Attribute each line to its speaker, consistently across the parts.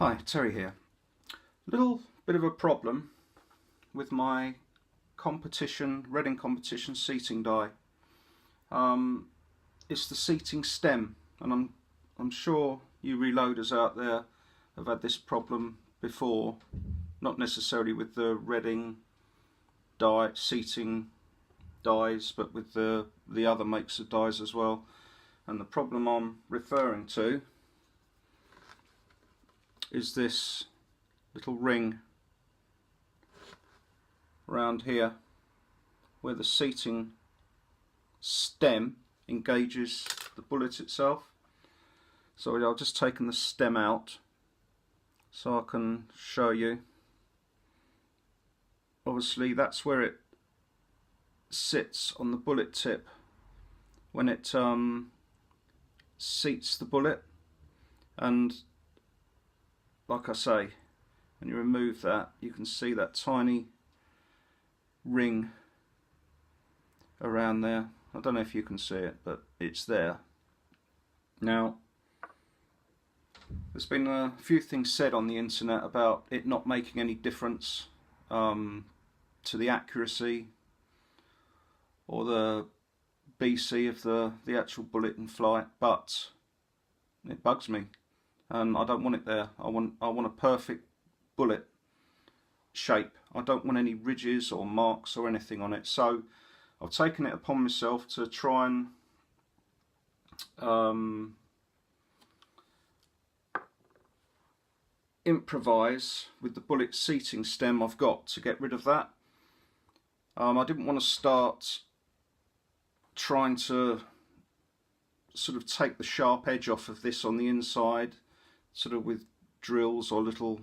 Speaker 1: Hi, Terry here. Little bit of a problem with my Reading competition seating die. It's the seating stem, and I'm sure you reloaders out there have had this problem before. Not necessarily with the Reading seating dies, but with the other makes of dies as well. And the problem I'm referring to is this little ring around here where the seating stem engages the bullet itself. So I've just taken the stem out so I can show you. Obviously that's where it sits on the bullet tip when it seats the bullet, and like I say, when you remove that, you can see that tiny ring around there. I don't know if you can see it, but it's there. Now, there's been a few things said on the internet about it not making any difference to the accuracy or the BC of the actual bullet in flight, but it bugs me. And I don't want it there. I want a perfect bullet shape. I don't want any ridges or marks or anything on it. So I've taken it upon myself to try and improvise with the bullet seating stem I've got to get rid of that. I didn't want to start trying to sort of take the sharp edge off of this on the inside, sort of with drills or little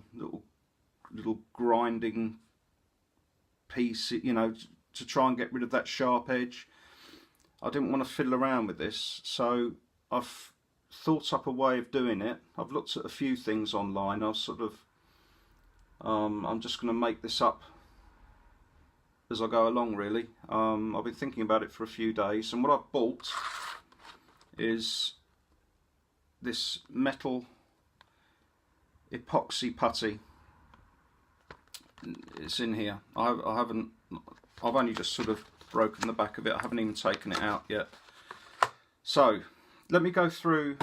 Speaker 1: grinding piece, you know, to try and get rid of that sharp edge. I didn't want to fiddle around with this, so I've thought up a way of doing it. I've looked at a few things online. I'm just going to make this up as I go along, really. I've been thinking about it for a few days, and what I've bought is this metal epoxy putty. It's in here. I've only just sort of broken the back of it. I haven't even taken it out yet. So let me go through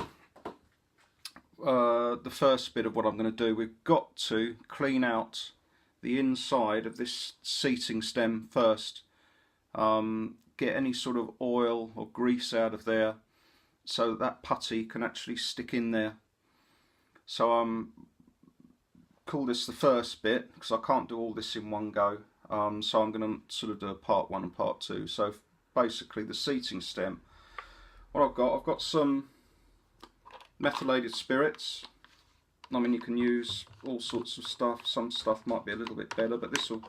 Speaker 1: the first bit of what I'm going to do. We've got to clean out the inside of this seating stem first. Get any sort of oil or grease out of there so that putty can actually stick in there. So call this the first bit because I can't do all this in one go. So I'm going to sort of do a part 1 and part 2. So basically the seating stem, what I've got some methylated spirits. I mean, you can use all sorts of stuff. Some stuff might be a little bit better, but this will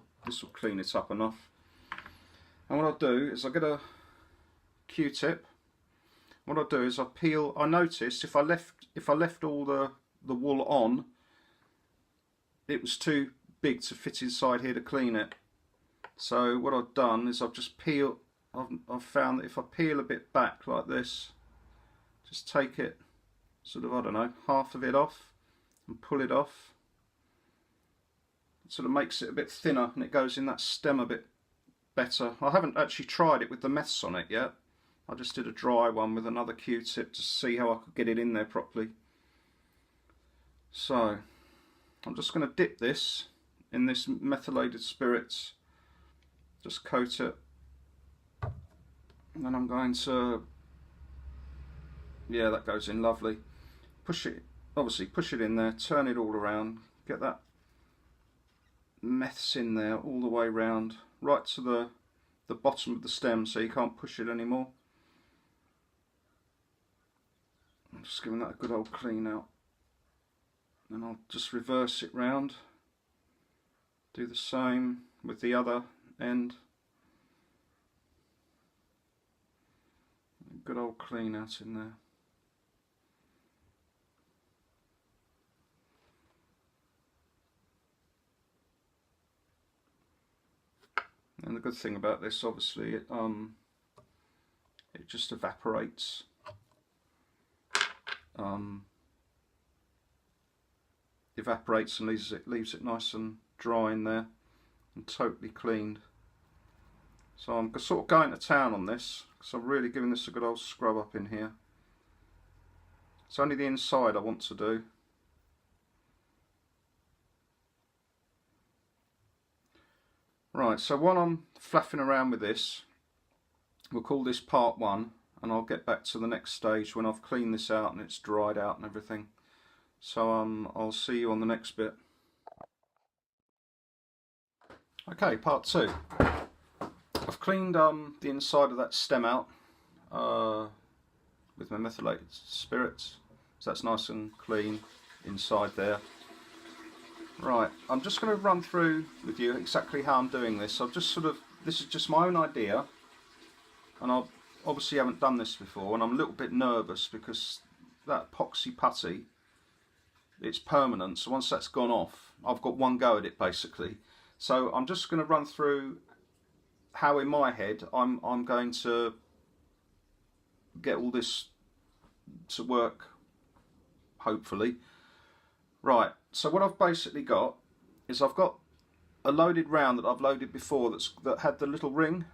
Speaker 1: clean it up enough. And what I'll do is I'll get a Q-tip. What I'll do is I'll peel. I noticed if I left all the wool on, it was too big to fit inside here to clean it. So what I've done is I've just peeled. I've found that if I peel a bit back like this, just take it sort of, I don't know, half of it off and pull it off. It sort of makes it a bit thinner and it goes in that stem a bit better. I haven't actually tried it with the meths on it yet. I just did a dry one with another Q-tip to see how I could get it in there properly. So I'm just going to dip this in this methylated spirits, just coat it, and then I'm going to, yeah, that goes in lovely. Push it, obviously push it in there, turn it all around, get that meths in there all the way round, right to the bottom of the stem so you can't push it anymore. I'm just giving that a good old clean out. And I'll just reverse it round, do the same with the other end. Good old clean out in there. And the good thing about this, obviously, it just evaporates. evaporates and leaves it nice and dry in there and totally cleaned. So I'm sort of going to town on this because I'm really giving this a good old scrub up in here. It's only the inside I want to do. Right, so while I'm fluffing around with this, we'll call this part 1, and I'll get back to the next stage when I've cleaned this out and it's dried out and everything. So I'll see you on the next bit. Okay, part 2. I've cleaned the inside of that stem out with my methylated spirits, so that's nice and clean inside there. Right, I'm just going to run through with you exactly how I'm doing this. I've just this is just my own idea, and I obviously haven't done this before, and I'm a little bit nervous because that epoxy putty, it's permanent, so once that's gone off, I've got one go at it basically. So I'm just going to run through how in my head I'm going to get all this to work, hopefully. Right, so what I've basically got is I've got a loaded round that I've loaded before that had the little ring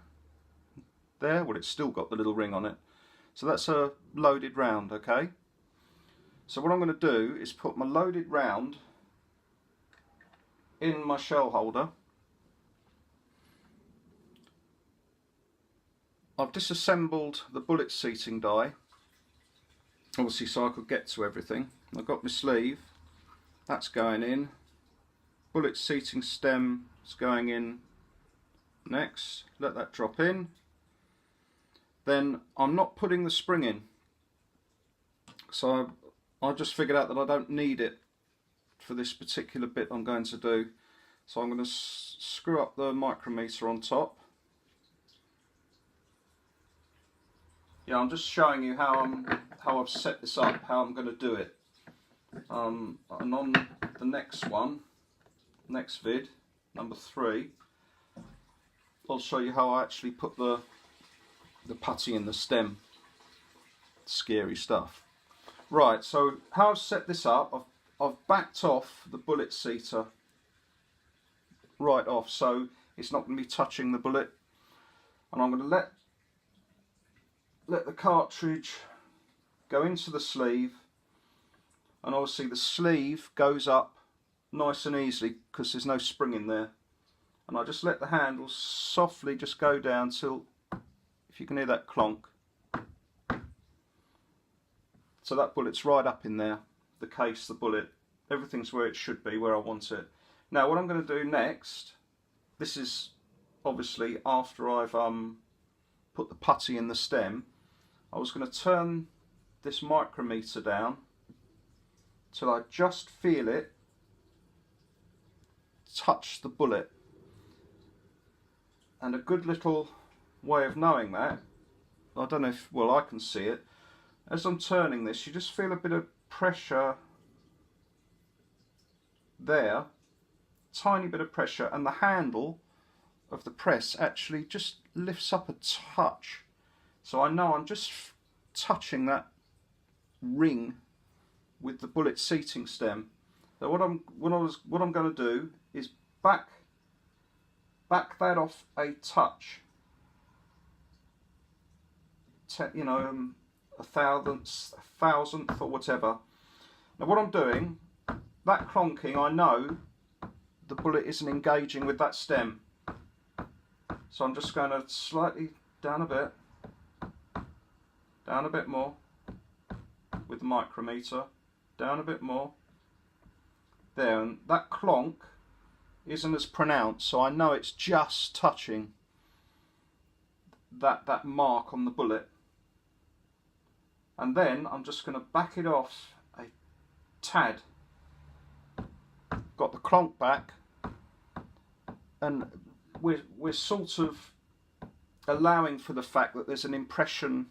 Speaker 1: there. Well, it's still got the little ring on it. So that's a loaded round, okay? So what I'm going to do is put my loaded round in my shell holder. I've disassembled the bullet seating die, obviously so I could get to everything. I've got my sleeve. That's going in. Bullet seating stem is going in next. Let that drop in. Then I'm not putting the spring in. So I just figured out that I don't need it for this particular bit I'm going to do. So I'm going to screw up the micrometer on top. Yeah, I'm just showing you how I've set this up, how I'm going to do it. And on the next one, next vid, number 3, I'll show you how I actually put the putty in the stem. Scary stuff. Right, so how I've set this up, I've backed off the bullet seater right off, so it's not going to be touching the bullet. And I'm going to let the cartridge go into the sleeve. And obviously the sleeve goes up nice and easily because there's no spring in there. And I just let the handle softly just go down till, if you can hear that clonk. So that bullet's right up in there, the case, the bullet, everything's where it should be, where I want it. Now what I'm going to do next, this is obviously after I've put the putty in the stem, I was going to turn this micrometer down till I just feel it touch the bullet. And a good little way of knowing that, I don't know if, well, I can see it, as I'm turning this, you just feel a bit of pressure there, tiny bit of pressure, and the handle of the press actually just lifts up a touch. So I know I'm just touching that ring with the bullet seating stem. So what I'm going to do is back that off a touch, you know, a thousandth or whatever. Now what I'm doing, that clonking, I know the bullet isn't engaging with that stem, so I'm just going to slightly down a bit more with the micrometer, down a bit more there, and that clonk isn't as pronounced, so I know it's just touching that mark on the bullet. And then I'm just going to back it off a tad. Got the clonk back, and we're sort of allowing for the fact that there's an impression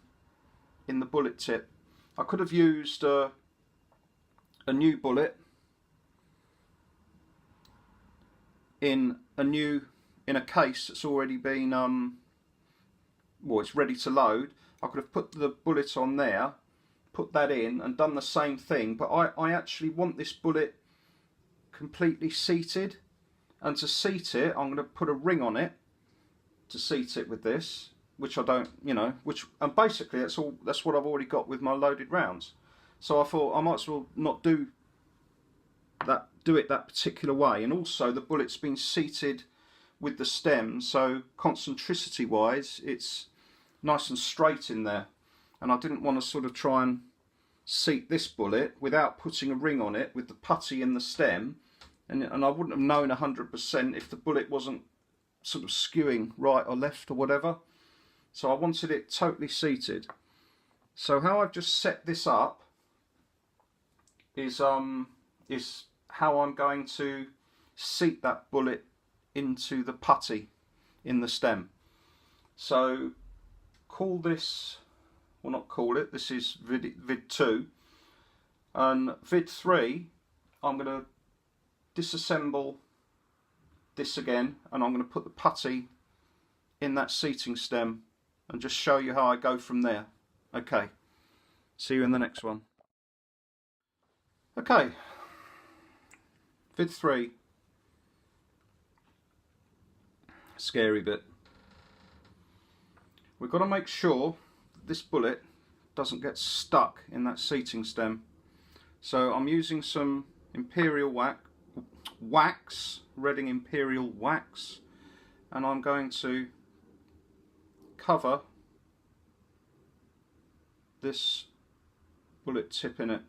Speaker 1: in the bullet tip. I could have used a new bullet in a case that's already been well, it's ready to load. I could have put the bullet on there, put that in and done the same thing, but I actually want this bullet completely seated, and to seat it I'm going to put a ring on it to seat it with this, which I don't, you know, and basically that's what I've already got with my loaded rounds. So I thought I might as well not do it that particular way. And also the bullet's been seated with the stem, so concentricity wise it's nice and straight in there, and I didn't want to sort of try and seat this bullet without putting a ring on it with the putty in the stem, and I wouldn't have known 100% if the bullet wasn't sort of skewing right or left or whatever. So I wanted it totally seated. So how I've just set this up is how I'm going to seat that bullet into the putty in the stem. So call this, well not call it, this is vid 2, and vid 3 I'm going to disassemble this again, and I'm going to put the putty in that seating stem and just show you how I go from there. Okay, see you in the next one. Okay, vid 3, scary bit. We've got to make sure that this bullet doesn't get stuck in that seating stem. So I'm using some Imperial wax, Reading Imperial wax, and I'm going to cover this bullet tip in it.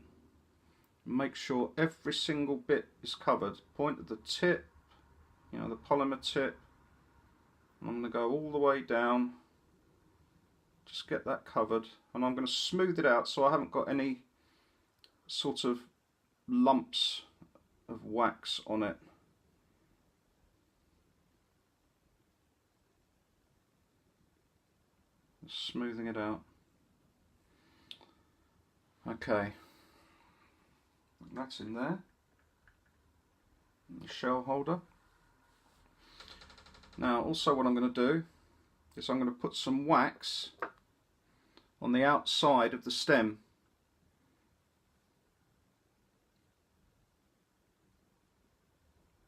Speaker 1: Make sure every single bit is covered. Point at the tip, you know, the polymer tip. And I'm going to go all the way down. Just get that covered, and I'm going to smooth it out so I haven't got any sort of lumps of wax on it. Just smoothing it out. Okay, that's in there. The shell holder. Now also what I'm going to do is I'm going to put some wax on the outside of the stem.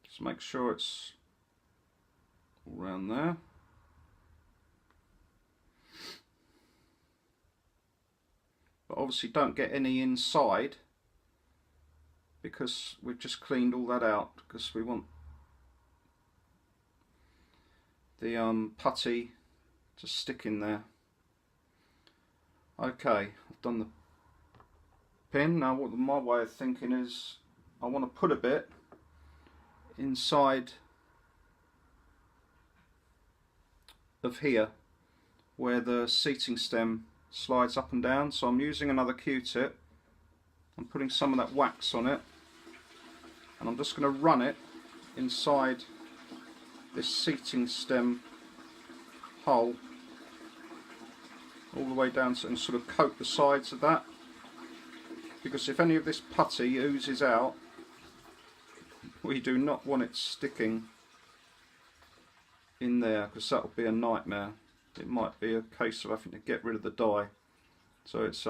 Speaker 1: Just make sure it's all around there. But obviously don't get any inside, because we've just cleaned all that out, because we want the putty to stick in there. Okay, I've done the pin. Now what my way of thinking is, I want to put a bit inside of here where the seating stem slides up and down. So I'm using another Q-tip. I'm putting some of that wax on it, and I'm just going to run it inside this seating stem hole all the way down and sort of coat the sides of that, because if any of this putty oozes out, we do not want it sticking in there, because that would be a nightmare. It might be a case of having to get rid of the dye. So it's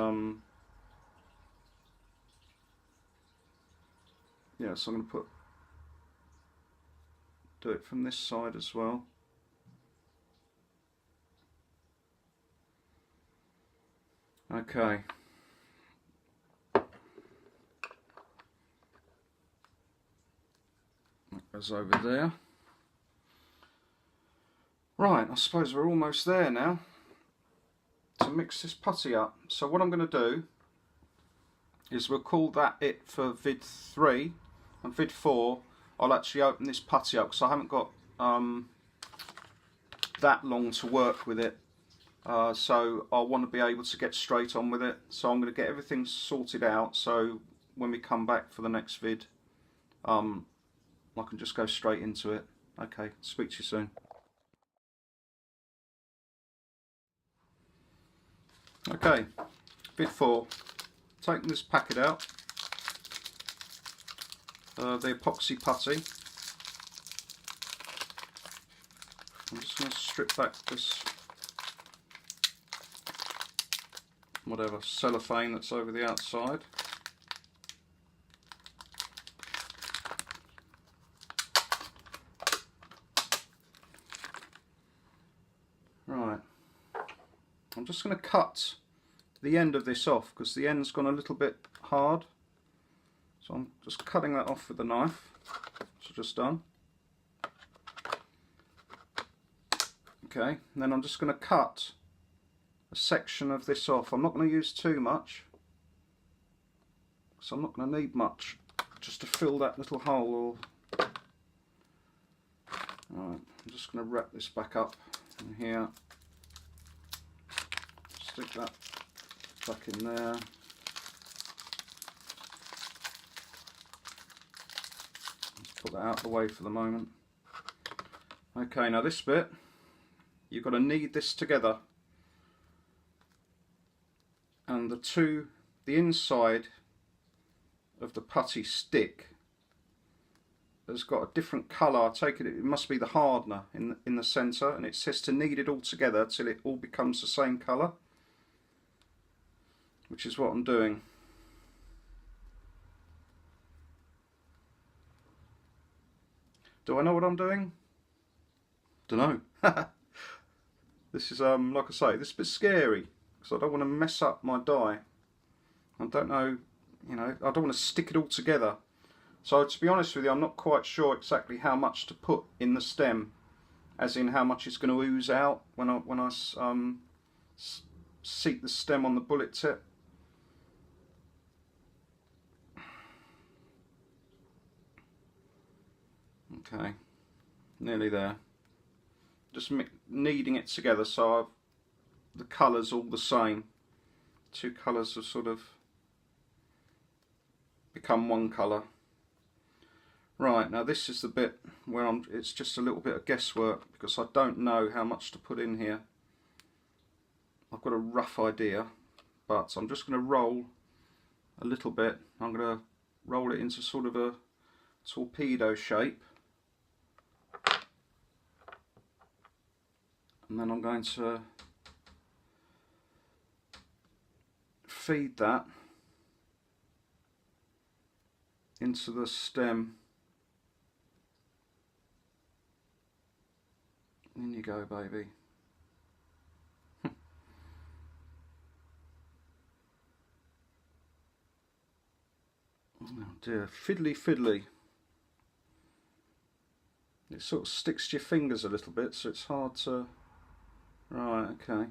Speaker 1: yeah, so I'm going to do it from this side as well. Okay. That goes over there. Right, I suppose we're almost there now to mix this putty up. So what I'm going to do is we'll call that it for vid 3, and vid 4 I'll actually open this putty up, because I haven't got that long to work with it. So I want to be able to get straight on with it. So I'm going to get everything sorted out, so when we come back for the next vid, I can just go straight into it. Okay, speak to you soon. Okay, vid 4. Taking this packet out, the epoxy putty. I'm just going to strip back this whatever cellophane that's over the outside. just going to cut the end of this off because the end's gone a little bit hard. So I'm just cutting that off with the knife, which I've just done. Okay, and then I'm just going to cut a section of this off. I'm not going to use too much, so I'm not going to need much just to fill that little hole. Alright, I'm just going to wrap this back up in here. Stick that back in there. Let's put that out of the way for the moment. Okay, now this bit, you've got to knead this together. And the inside of the putty stick has got a different colour. I take it must be the hardener in the centre, and it says to knead it all together till it all becomes the same colour, which is what I'm doing. Do I know what I'm doing? Don't know. This is like I say, this is a bit scary because I don't want to mess up my die. I don't know, you know, I don't want to stick it all together. So to be honest with you, I'm not quite sure exactly how much to put in the stem, as in how much it's going to ooze out when I seat the stem on the bullet tip. Okay, nearly there. Just kneading it together so the colour's all the same. Two colours have sort of become one colour. Right, now this is the bit where it's just a little bit of guesswork because I don't know how much to put in here. I've got a rough idea, but I'm just going to roll a little bit. I'm going to roll it into sort of a torpedo shape. And then I'm going to feed that into the stem. In you go, baby. Oh dear, fiddly fiddly. It sort of sticks to your fingers a little bit, so it's hard to... Right, okay.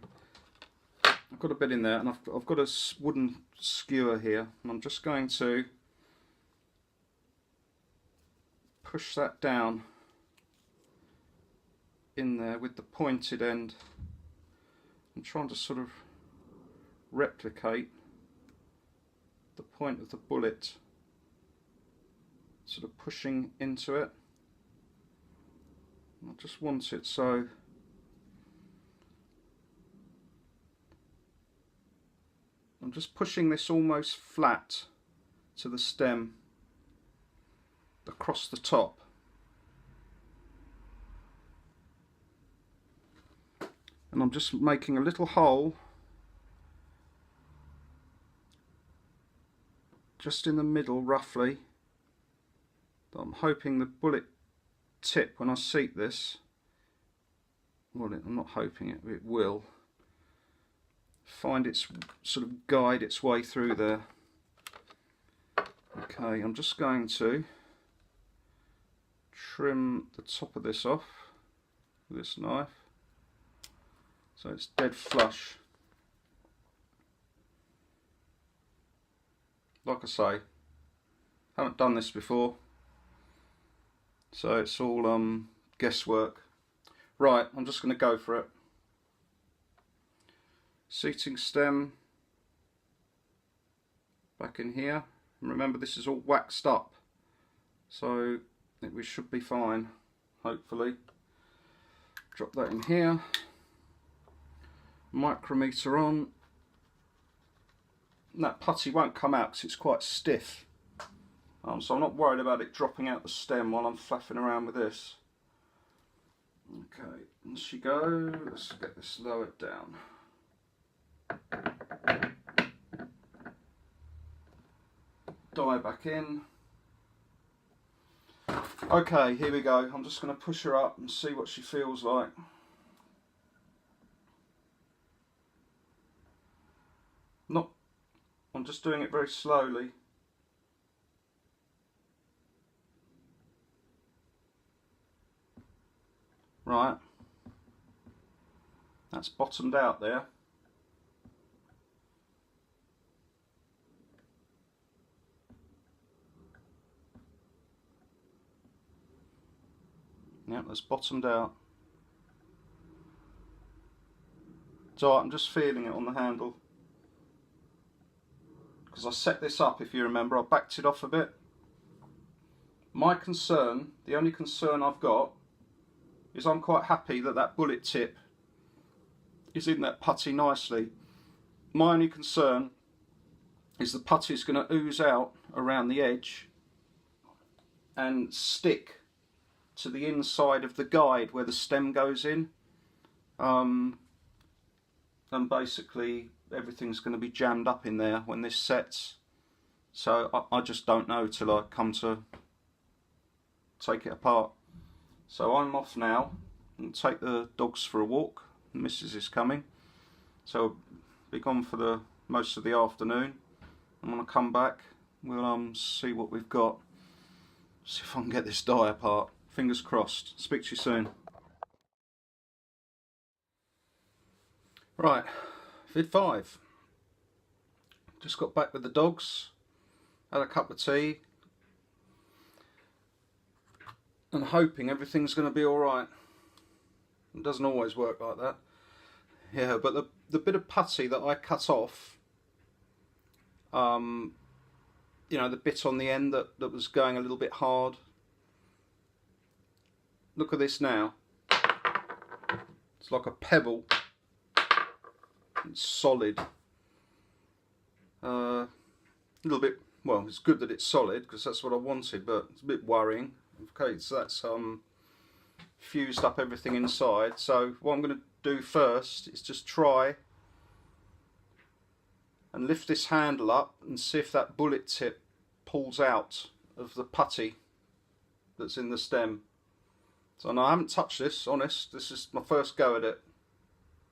Speaker 1: I've got a bit in there, and I've got a wooden skewer here, and I'm just going to push that down in there with the pointed end. I'm trying to sort of replicate the point of the bullet, sort of pushing into it. I just want it so I'm just pushing this almost flat to the stem across the top. And I'm just making a little hole just in the middle roughly, that I'm hoping the bullet tip, when I seat this, well, I'm not hoping it will find its sort of guide its way through there. Okay, I'm just going to trim the top of this off with this knife so it's dead flush. Like I say, haven't done this before, so it's all guesswork. Right, I'm just going to go for it. Seating stem back in here. And remember, this is all waxed up, so we should be fine, hopefully. Drop that in here. Micrometer on. And that putty won't come out because it's quite stiff. So I'm not worried about it dropping out the stem while I'm flapping around with this. Okay, in she go. Let's get this lowered down. Die back in. Okay, here we go. I'm just going to push her up and see what she feels like. Not, I'm just doing it very slowly. Right, that's bottomed out there. Yep, that's bottomed out. So I'm just feeling it on the handle. Because I set this up, if you remember, I backed it off a bit. My concern, the only concern I've got, is I'm quite happy that that bullet tip is in that putty nicely. My only concern is the putty is going to ooze out around the edge and stick to the inside of the guide where the stem goes in, and basically everything's going to be jammed up in there when this sets. So I just don't know till I come to take it apart. So I'm off now and take the dogs for a walk. The missus is coming, so I'll be gone for the most of the afternoon. I'm going to come back, we'll see what we've got, see if I can get this die apart. Fingers crossed. Speak to you soon. Right, vid 5. Just got back with the dogs, had a cup of tea, and hoping everything's going to be alright. It doesn't always work like that. Yeah, but the bit of putty that I cut off, you know, the bit on the end that was going a little bit hard. Look at this now. It's like a pebble. It's solid. A little bit, well, it's good that it's solid because that's what I wanted, but it's a bit worrying. Okay, so that's fused up everything inside. So what I'm going to do first is just try and lift this handle up and see if that bullet tip pulls out of the putty that's in the stem. So no, I haven't touched this, honest. This is my first go at it.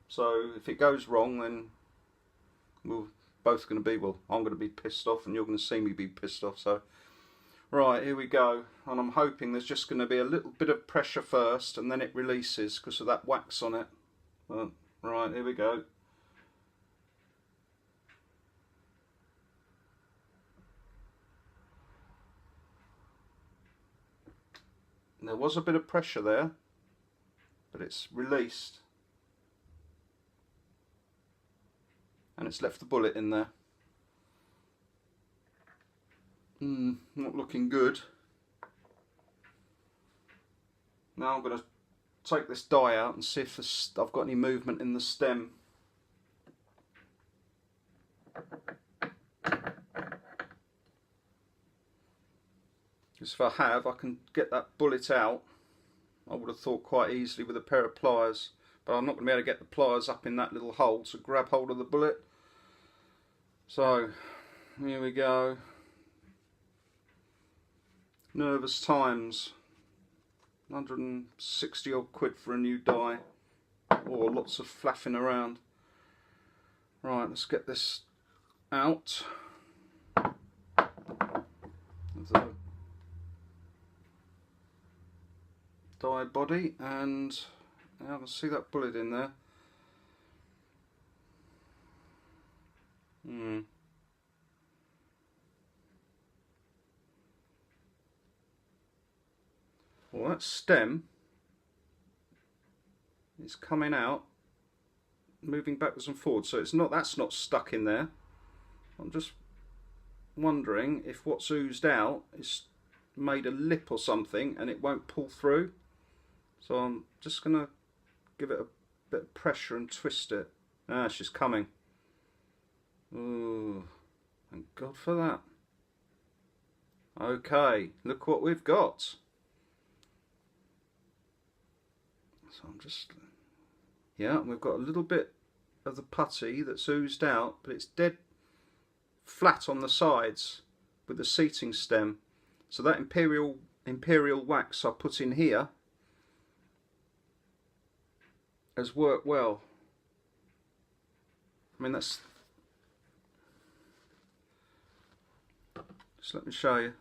Speaker 1: So if it goes wrong, then we're both going to be, well, I'm going to be pissed off and you're going to see me be pissed off. So right, here we go. And I'm hoping there's just going to be a little bit of pressure first and then it releases because of that wax on it. Right, here we go. There was a bit of pressure there, but it's released. And it's left the bullet in there. Not looking good. Now I'm going to take this die out and see if I've got any movement in the stem. Because if I have, I can get that bullet out. I would have thought quite easily with a pair of pliers, but I'm not going to be able to get the pliers up in that little hole to grab hold of the bullet. So here we go. Nervous times. 160 odd quid for a new die. Or lots of flapping around. Right, let's get this out. The die body, and I can see that bullet in there. Well, that stem is coming out, moving backwards and forwards, so it's not, that's not stuck in there. I'm just wondering if what's oozed out is made a lip or something and it won't pull through. So I'm just going to give it a bit of pressure and twist it. Ah, she's coming. Ooh, thank God for that. Okay, look what we've got. So I'm just, yeah, we've got a little bit of the putty that's oozed out, but it's dead flat on the sides with the seating stem. So that imperial wax I put in here has worked well. I mean, that's Just let me show you.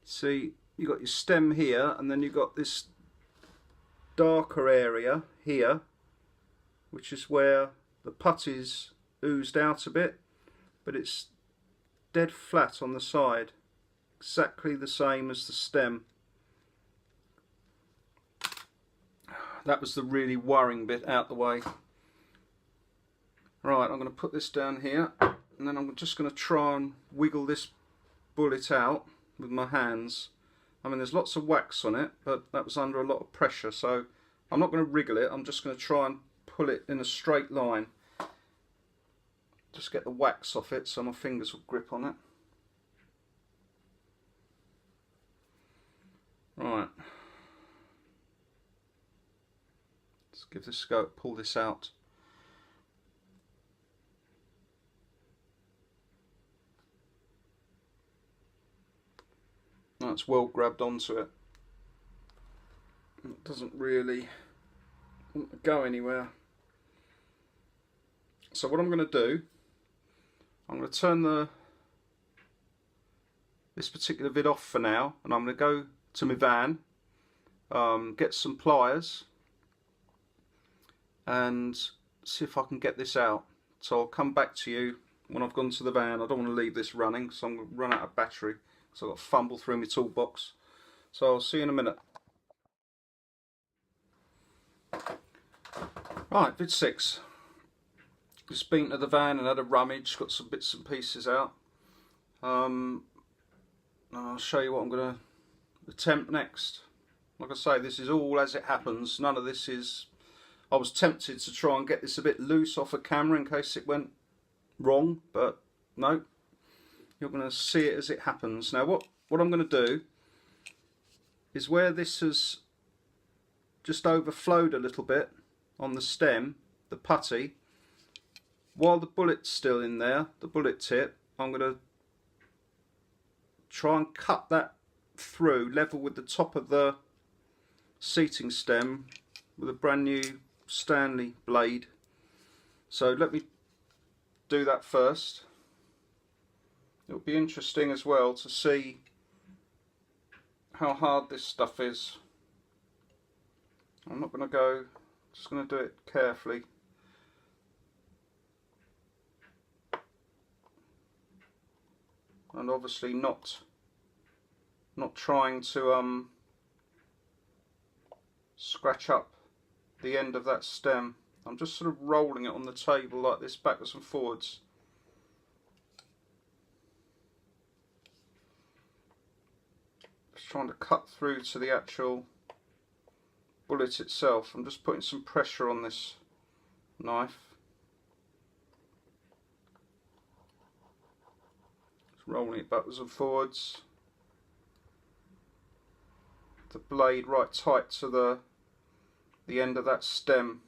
Speaker 1: See, you got your stem here, and then you got this darker area here, which is where the putty's oozed out a bit, but it's dead flat on the side, exactly the same as the stem. That was the really worrying bit out the way. Right, I'm going to put this down here, and then I'm just going to try and wiggle this bullet out with my hands. I mean, there's lots of wax on it, but that was under a lot of pressure, so I'm not going to wriggle it. I'm just going to try and pull it in a straight line. Just get the wax off it so my fingers will grip on it. Right. Let's give this a go, pull this out. That's well grabbed onto it. It doesn't really want to go anywhere. So what I'm going to do, I'm going to turn this particular vid off for now, and I'm going to go to my van, get some pliers, and see if I can get this out. So I'll come back to you when I've gone to the van. I don't want to leave this running, so I'm going to run out of battery. So I've got to fumble through my toolbox. So I'll see you in a minute. Right, vid 6. Just been to the van and had a rummage, got some bits and pieces out. I'll show you what I'm going to attempt next. Like I say, this is all as it happens. None of this is... I was tempted to try and get this a bit loose off a camera in case it went wrong, but no. You're going to see it as it happens. Now what I'm going to do is where this has just overflowed a little bit on the stem, the putty, while the bullet's still in there, the bullet tip, I'm going to try and cut that through level with the top of the seating stem with a brand new Stanley blade. So let me do that first. It'll be interesting as well to see how hard this stuff is. I'm not going to go, just going to do it carefully. And obviously not trying to scratch up the end of that stem. I'm just sort of rolling it on the table like this, backwards and forwards. Just trying to cut through to the actual bullet itself. I'm just putting some pressure on this knife. Just rolling it backwards and forwards. The blade right tight to the end of that stem.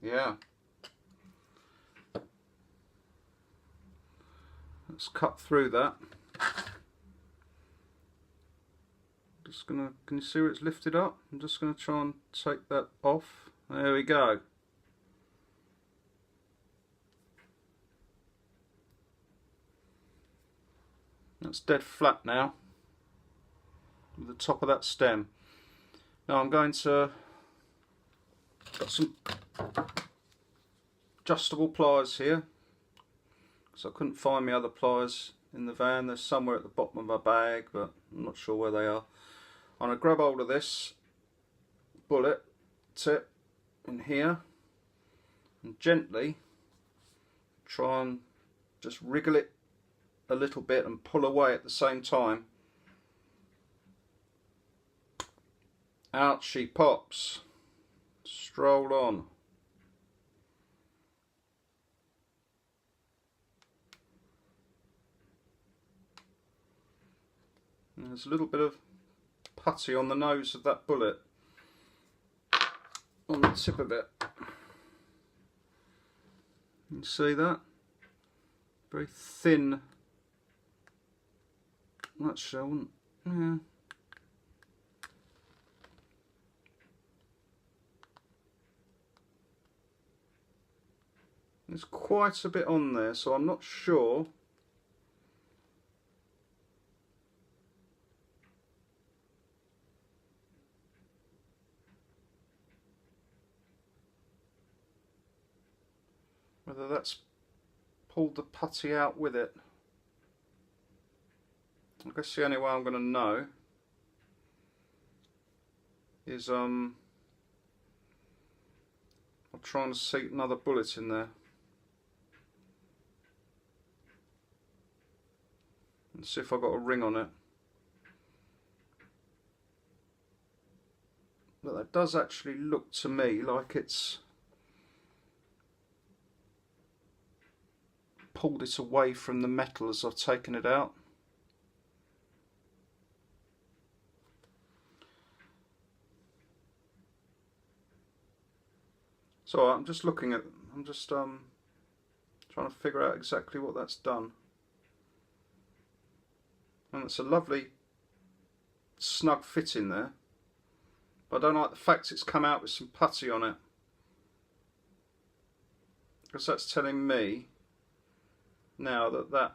Speaker 1: Yeah. Let's cut through that. Just gonna, can you see where it's lifted up? I'm just gonna try and take that off. There we go. That's dead flat now with the top of that stem. Now I'm going to, got some adjustable pliers here, so I couldn't find my other pliers in the van. They're somewhere at the bottom of my bag, but I'm not sure where they are. I'm going to grab hold of this bullet tip in here and gently try and just wriggle it a little bit and pull away at the same time. Out she pops. Stroll on. And there's a little bit of putty on the nose of that bullet, on the tip of it. You see that? Very thin. That's showing. Yeah. There's quite a bit on there, so I'm not sure whether that's pulled the putty out with it. I guess the only way I'm going to know is I'm trying to seat another bullet in there and see if I've got a ring on it. But that does actually look to me like it's pulled it away from the metal as I've taken it out. So I'm just trying to figure out exactly what that's done. And it's a lovely snug fit in there. But I don't like the fact it's come out with some putty on it, because that's telling me now that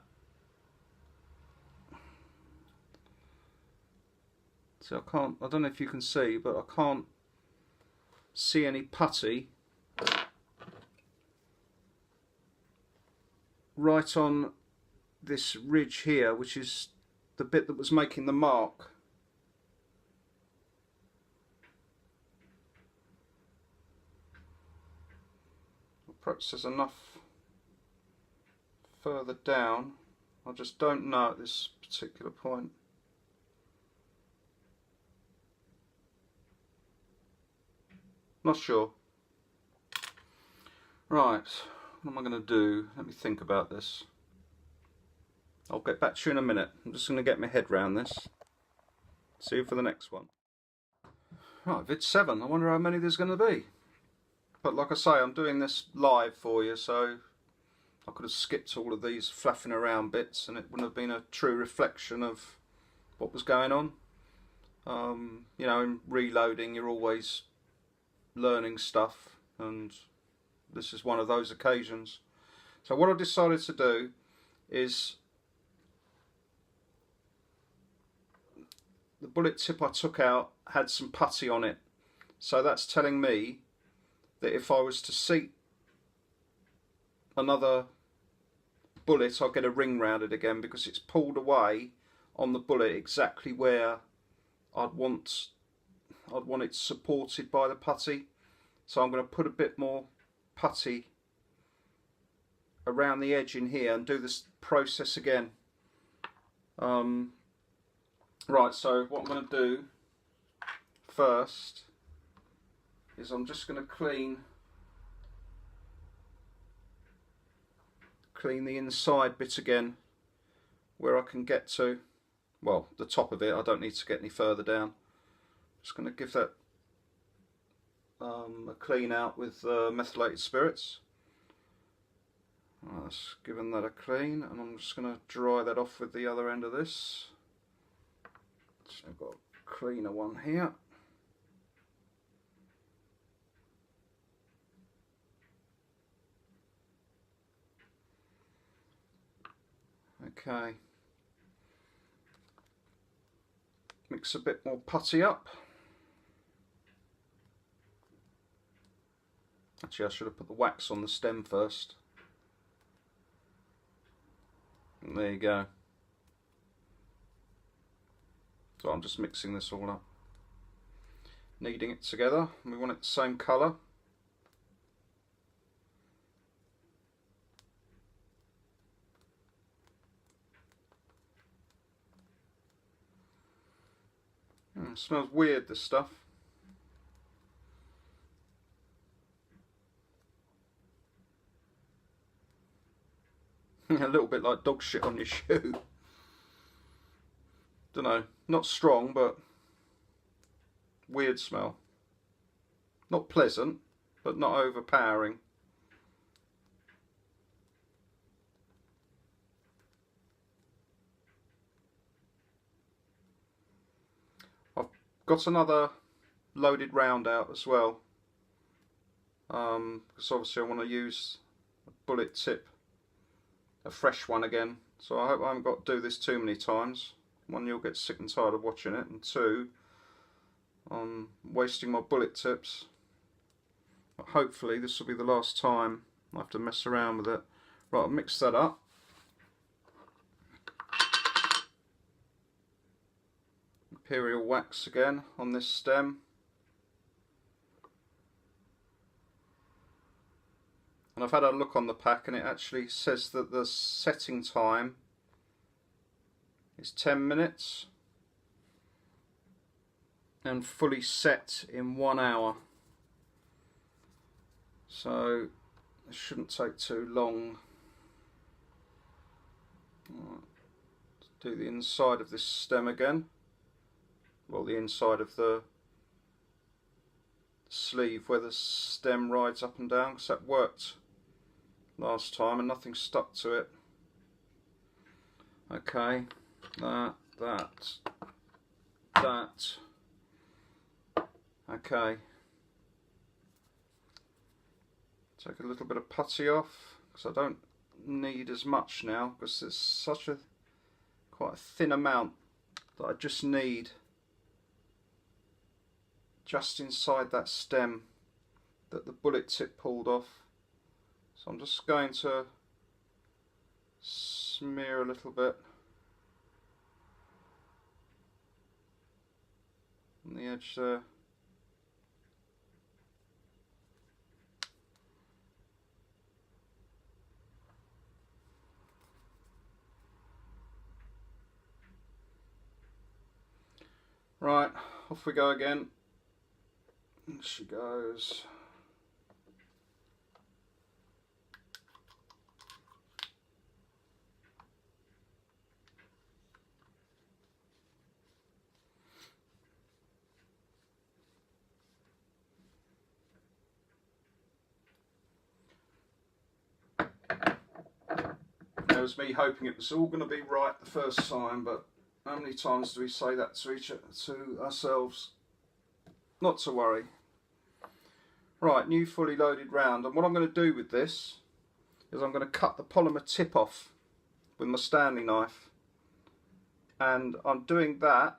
Speaker 1: so I don't know if you can see, but I can't see any putty right on this ridge here, which is the bit that was making the mark. Perhaps there's enough further down. I just don't know at this particular point. Not sure. Right, what am I going to do? Let me think about this. I'll get back to you in a minute. I'm just going to get my head round this. See you for the next one. Right, vid 7. I wonder how many there's going to be. But like I say, I'm doing this live for you, so I could have skipped all of these flapping around bits and it wouldn't have been a true reflection of what was going on. You know, in reloading you're always learning stuff, and this is one of those occasions. So what I decided to do is, the bullet tip I took out had some putty on it, so that's telling me that if I was to seat another bullet I'll get a ring round it again, because it's pulled away on the bullet exactly where I'd want it supported by the putty. So I'm going to put a bit more putty around the edge in here and do this process again. Right, so what I'm going to do first is I'm just going to clean the inside bit again where I can get to, well, the top of it. I don't need to get any further down. Just going to give that a clean out with methylated spirits. That's given that a clean, and I'm just going to dry that off with the other end of this. So I've got a cleaner one here. Okay, mix a bit more putty up. Actually, I should have put the wax on the stem first. And there you go. So I'm just mixing this all up, kneading it together, and we want it the same colour. It smells weird, this stuff. A little bit like dog shit on your shoe. Don't know, not strong, but weird smell. Not pleasant, but not overpowering. I've got another loaded round out as well, because obviously I want to use bullet tip, a fresh one again. So I hope I haven't got to do this too many times. One, you'll get sick and tired of watching it, and two, I'm wasting my bullet tips. But hopefully this will be the last time I have to mess around with it. Right, I'll mix that up. Imperial wax again on this stem. And I've had a look on the pack and it actually says that the setting time is 10 minutes and fully set in 1 hour. So it shouldn't take too long. Right. Let's do the inside of this stem again. Well, the inside of the sleeve where the stem rides up and down, because that worked last time and nothing stuck to it. Okay, that. Okay. Take a little bit of putty off, because I don't need as much now, because there's such a quite a thin amount that I just need just inside that stem that the bullet tip pulled off. So I'm just going to smear a little bit on the edge there. Right, off we go again. And she goes. There was me hoping it was all going to be right the first time, but how many times do we say that to ourselves? Not to worry. Right, new fully loaded round, and what I'm going to do with this is I'm going to cut the polymer tip off with my Stanley knife, and I'm doing that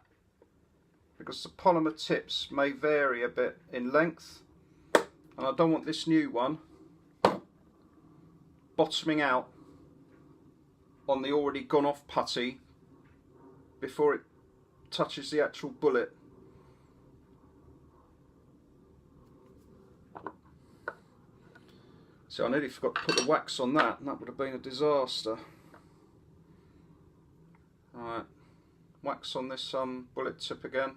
Speaker 1: because the polymer tips may vary a bit in length, and I don't want this new one bottoming out on the already gone off putty before it touches the actual bullet. So I nearly forgot to put the wax on that, and that would have been a disaster. Alright, wax on this bullet tip again.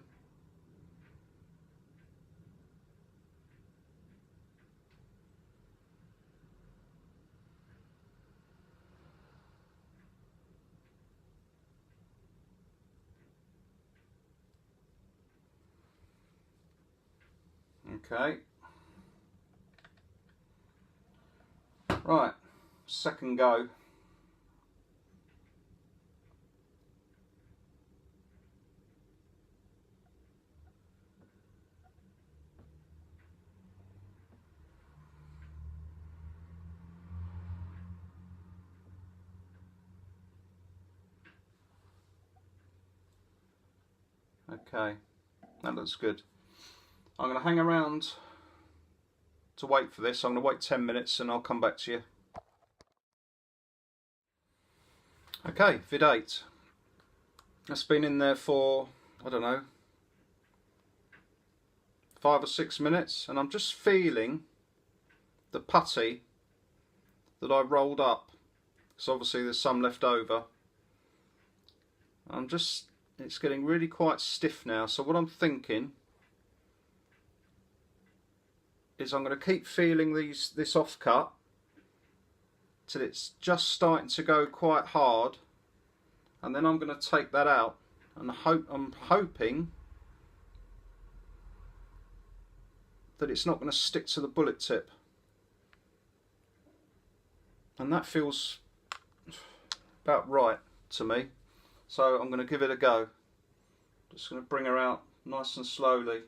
Speaker 1: Okay. Right, second go. Okay, that looks good. I'm going to hang around to wait for this. I'm going to wait 10 minutes and I'll come back to you. Okay, vid 8. That's been in there for, I don't know, 5 or 6 minutes, and I'm just feeling the putty that I rolled up. So obviously there's some left over. It's getting really quite stiff now. So what I'm thinking is I'm going to keep feeling this offcut till it's just starting to go quite hard, and then I'm going to take that out, and I'm hoping that it's not going to stick to the bullet tip, and that feels about right to me. So I'm going to give it a go. Just going to bring her out nice and slowly.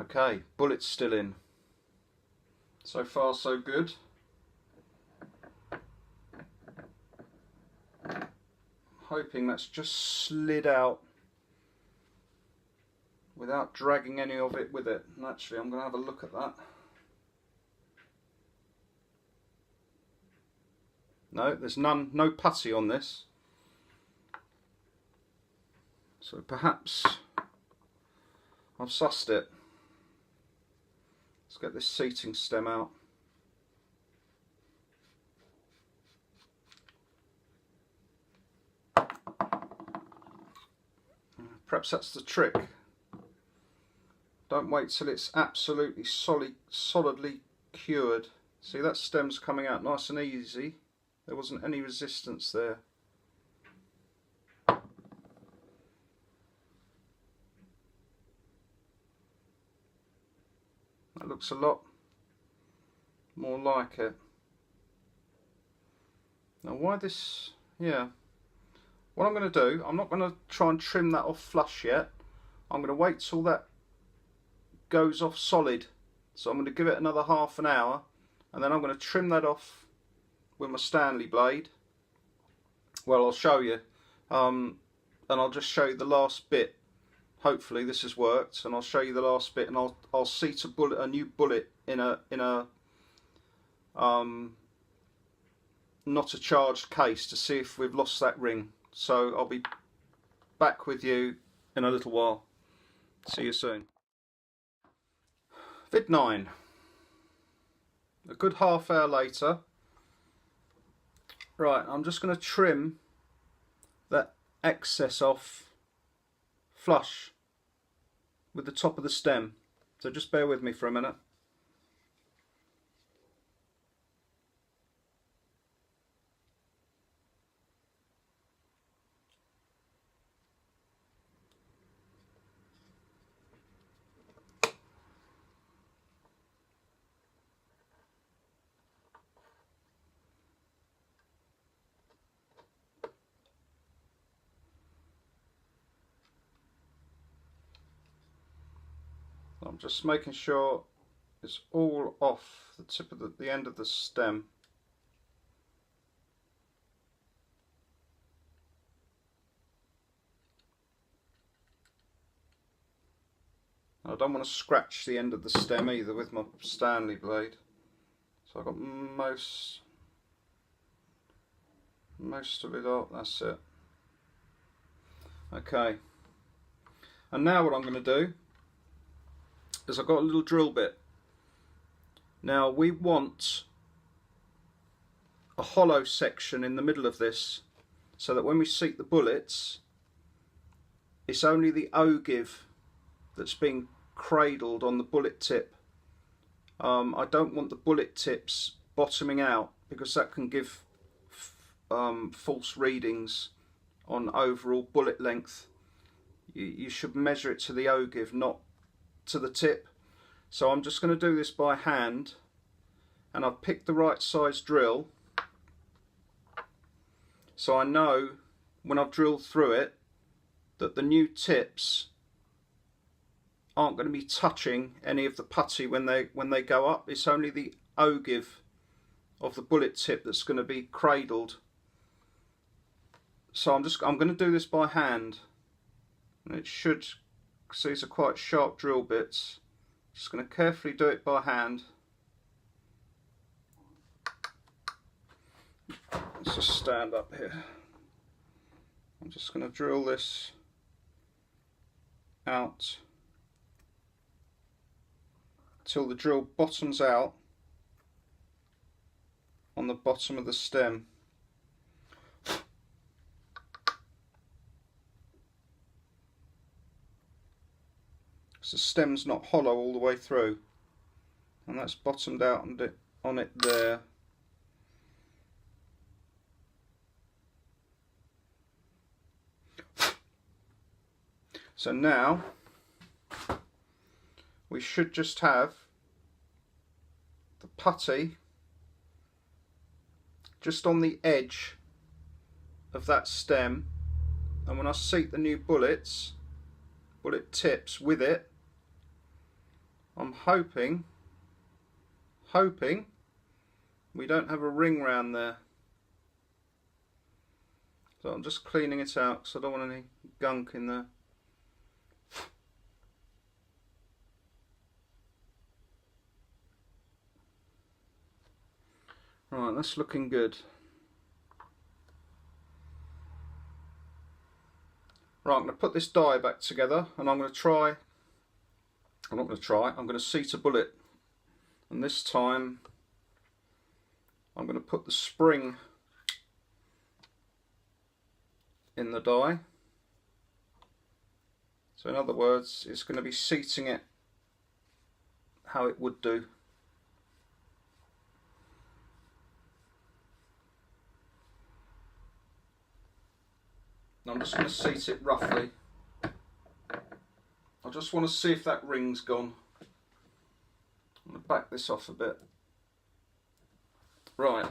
Speaker 1: Okay, bullet's still in. So far so good. Hoping that's just slid out without dragging any of it with it. And actually I'm going to have a look at that. No, there's no putty on this. So perhaps I've sussed it. Let's get this seating stem out. Perhaps that's the trick. Don't wait till it's absolutely solidly cured. See, that stem's coming out nice and easy. There wasn't any resistance there. That looks a lot more like it. Now why this, yeah. What I'm going to do, I'm not going to try and trim that off flush yet. I'm going to wait till that goes off solid. So I'm going to give it another half an hour and then I'm going to trim that off with my Stanley blade. Well, I'll show you. And I'll just show you the last bit. Hopefully this has worked, and I'll show you the last bit, and I'll seat a new bullet in a not a charged case to see if we've lost that ring. So I'll be back with you in a little while. See you soon. Vid 9. A good half hour later. Right, I'm just going to trim that excess off flush with the top of the stem. So just bear with me for a minute. I'm just making sure it's all off the tip of the end of the stem. I don't want to scratch the end of the stem either with my Stanley blade. So I've got most of it up, that's it. Okay. And now what I'm going to do is I've got a little drill bit. Now we want a hollow section in the middle of this so that when we seat the bullets, it's only the ogive that's being cradled on the bullet tip. I don't want the bullet tips bottoming out because that can give false readings on overall bullet length. You should measure it to the ogive, not to the tip. So I'm just going to do this by hand, and I've picked the right size drill so I know when I've drilled through it that the new tips aren't going to be touching any of the putty when they go up. It's only the ogive of the bullet tip that's going to be cradled. So I'm going to do this by hand, and it should, because these are quite sharp drill bits. Just going to carefully do it by hand. Let's just stand up here. I'm just going to drill this out till the drill bottoms out on the bottom of the stem. So the stem's not hollow all the way through, and that's bottomed out on it there. So now we should just have the putty just on the edge of that stem, and when I seat the new bullet tips with it, I'm hoping we don't have a ring round there. So I'm just cleaning it out because I don't want any gunk in there. Right, that's looking good. Right, I'm going to put this die back together and I'm going to seat a bullet. And this time I'm going to put the spring in the die. So in other words, it's going to be seating it how it would do. I'm just going to seat it roughly. I just want to see if that ring's gone. I'm going to back this off a bit. Right,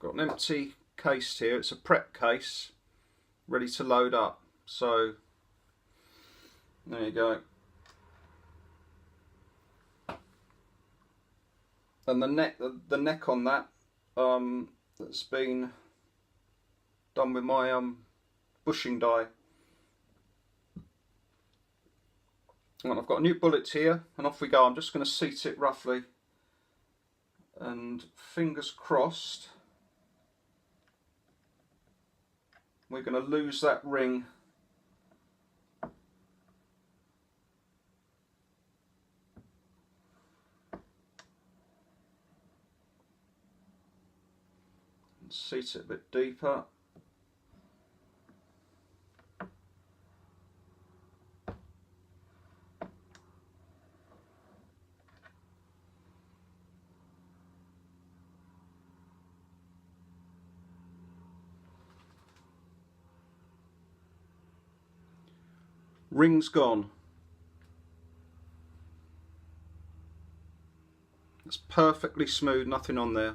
Speaker 1: got an empty case here. It's a prep case, ready to load up. So there you go. And the neck on that, that's been done with my bushing die. And I've got a new bullet here, and off we go. I'm just going to seat it roughly, and fingers crossed we're going to lose that ring. And seat it a bit deeper. Ring's gone. It's perfectly smooth, nothing on there.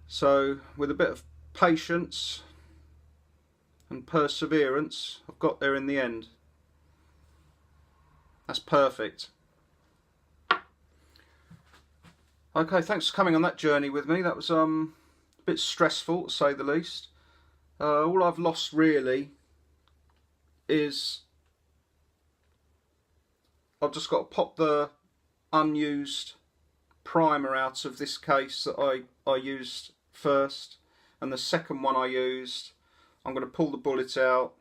Speaker 1: So with a bit of patience and perseverance, I've got there in the end. That's perfect. Okay, thanks for coming on that journey with me. That was a bit stressful, to say the least. All I've lost really is I've just got to pop the unused primer out of this case that I used first, and the second one I used, I'm going to pull the bullet out,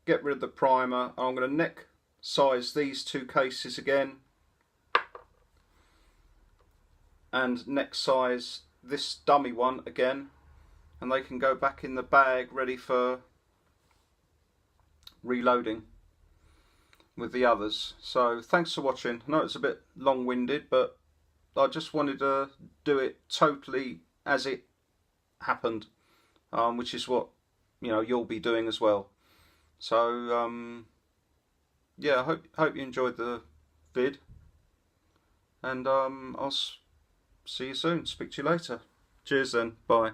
Speaker 1: get rid of the primer, and I'm going to neck size these two cases again and neck size this dummy one again, and they can go back in the bag ready for reloading with the others. So thanks for watching. I know it's a bit long-winded, but I just wanted to do it totally as it happened, which is what you'll be doing as well. So yeah, I hope you enjoyed the vid, and I'll see you soon. Speak to you later. Cheers then. Bye.